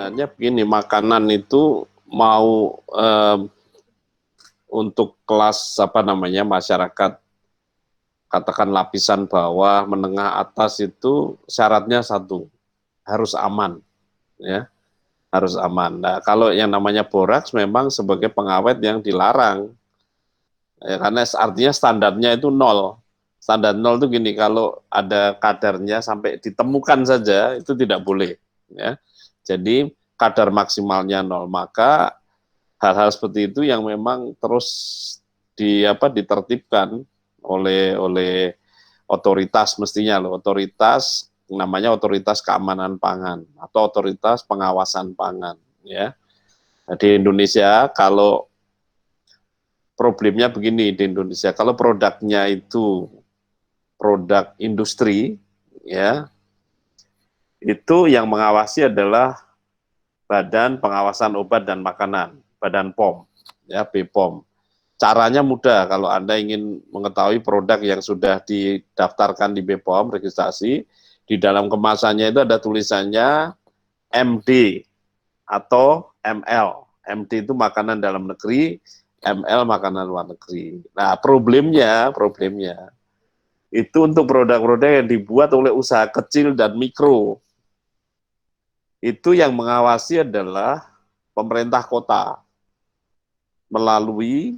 sebenarnya begini, makanan itu mau untuk kelas apa namanya masyarakat, katakan lapisan bawah, menengah, atas itu syaratnya satu, harus aman, ya, harus aman. Nah, kalau yang namanya boraks memang sebagai pengawet yang dilarang, ya, karena artinya standarnya itu nol. Standar nol itu gini, kalau ada kadarnya sampai ditemukan saja itu tidak boleh, ya. Jadi kadar maksimalnya nol, maka hal-hal seperti itu yang memang terus ditertibkan oleh otoritas, mestinya loh, otoritas namanya otoritas keamanan pangan atau otoritas pengawasan pangan, ya. Nah, di Indonesia kalau problemnya begini, di Indonesia kalau produknya itu produk industri, ya, itu yang mengawasi adalah Badan Pengawasan Obat dan Makanan, Badan POM, ya, BPOM. Caranya mudah, kalau Anda ingin mengetahui produk yang sudah didaftarkan di BPOM, registrasi, di dalam kemasannya itu ada tulisannya MD atau ML. MD itu makanan dalam negeri, ML makanan luar negeri. Nah, problemnya itu untuk produk-produk yang dibuat oleh usaha kecil dan mikro. Itu yang mengawasi adalah pemerintah kota melalui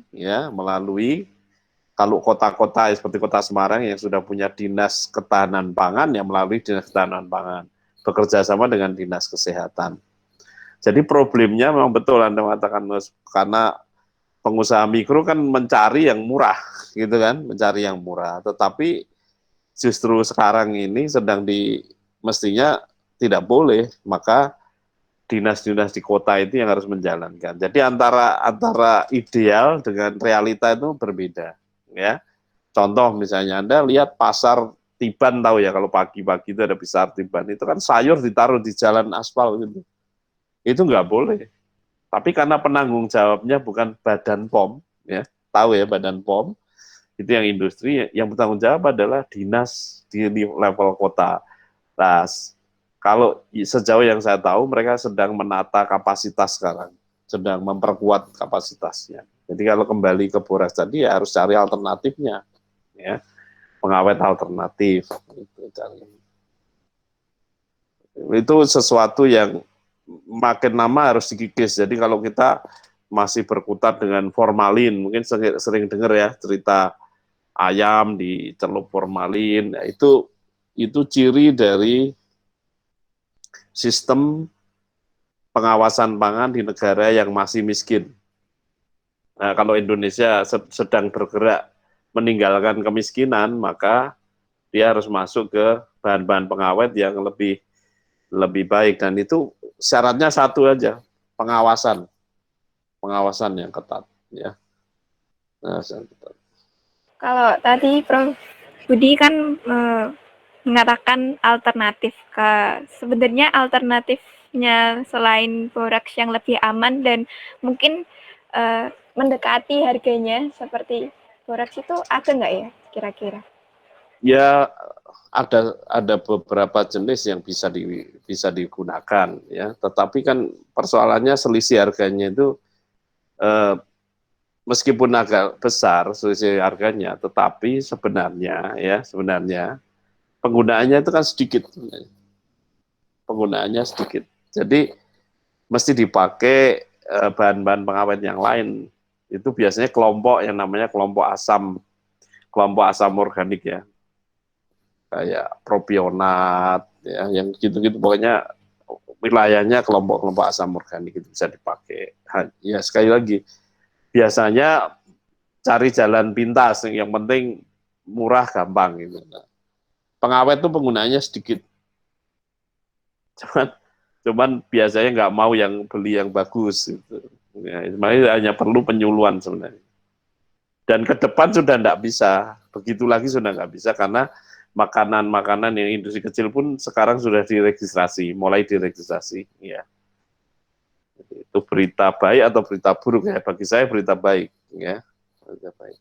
kalau kota-kota seperti Kota Semarang yang sudah punya Dinas Ketahanan Pangan, yang melalui Dinas Ketahanan Pangan bekerja sama dengan Dinas Kesehatan. Jadi problemnya memang betul Anda mengatakan, karena pengusaha mikro kan mencari yang murah, gitu kan, mencari yang murah. Tetapi justru sekarang ini mestinya tidak boleh, maka dinas-dinas di kota itu yang harus menjalankan. Jadi antara ideal dengan realita itu berbeda, ya. Contoh misalnya Anda lihat pasar Tiban, tahu ya, kalau pagi-pagi itu ada pasar Tiban, itu kan sayur ditaruh di jalan aspal gitu. Itu nggak boleh. Tapi karena penanggung jawabnya bukan Badan POM, ya, tahu ya Badan POM, itu yang industri, yang bertanggung jawab adalah dinas di level kota. Nah, kalau sejauh yang saya tahu, mereka sedang menata kapasitas sekarang, sedang memperkuat kapasitasnya. Jadi kalau kembali ke borax tadi, ya harus cari alternatifnya, ya, pengawet alternatif. Itu sesuatu yang makin lama harus dikikis. Jadi kalau kita masih berkutat dengan formalin, mungkin sering dengar ya cerita ayam dicelup formalin, nah, itu ciri dari sistem pengawasan pangan di negara yang masih miskin. Nah, kalau Indonesia sedang bergerak meninggalkan kemiskinan, maka dia harus masuk ke bahan-bahan pengawet yang lebih baik, dan itu syaratnya satu aja, pengawasan yang ketat, ya. Nah, kalau tadi Prof. Budi kan mengatakan alternatif, sebenarnya alternatifnya selain borax yang lebih aman dan mungkin mendekati harganya seperti borax itu ada nggak ya kira-kira? Ya, ada beberapa jenis yang bisa digunakan, ya. Tetapi kan persoalannya selisih harganya itu meskipun agak besar selisih harganya, tetapi sebenarnya penggunaannya itu kan sedikit. Penggunaannya sedikit. Jadi mesti dipakai bahan-bahan pengawet yang lain. Itu biasanya kelompok yang namanya kelompok asam organik, ya. Kayak propionat, ya, yang gitu-gitu, pokoknya wilayahnya kelompok-kelompok asam organik itu bisa dipakai. Ya, sekali lagi, biasanya cari jalan pintas, yang penting murah, gampang gitu. Nah, pengawet itu penggunaannya sedikit. Cuman biasanya nggak mau yang beli yang bagus gitu. Ya, sebenarnya hanya perlu penyuluhan sebenarnya. Dan ke depan sudah nggak bisa, begitu lagi sudah nggak bisa, karena makanan-makanan yang industri kecil pun sekarang sudah mulai diregistrasi. Ya. Itu berita baik atau berita buruk, ya? Bagi saya berita baik, ya. Berita baik.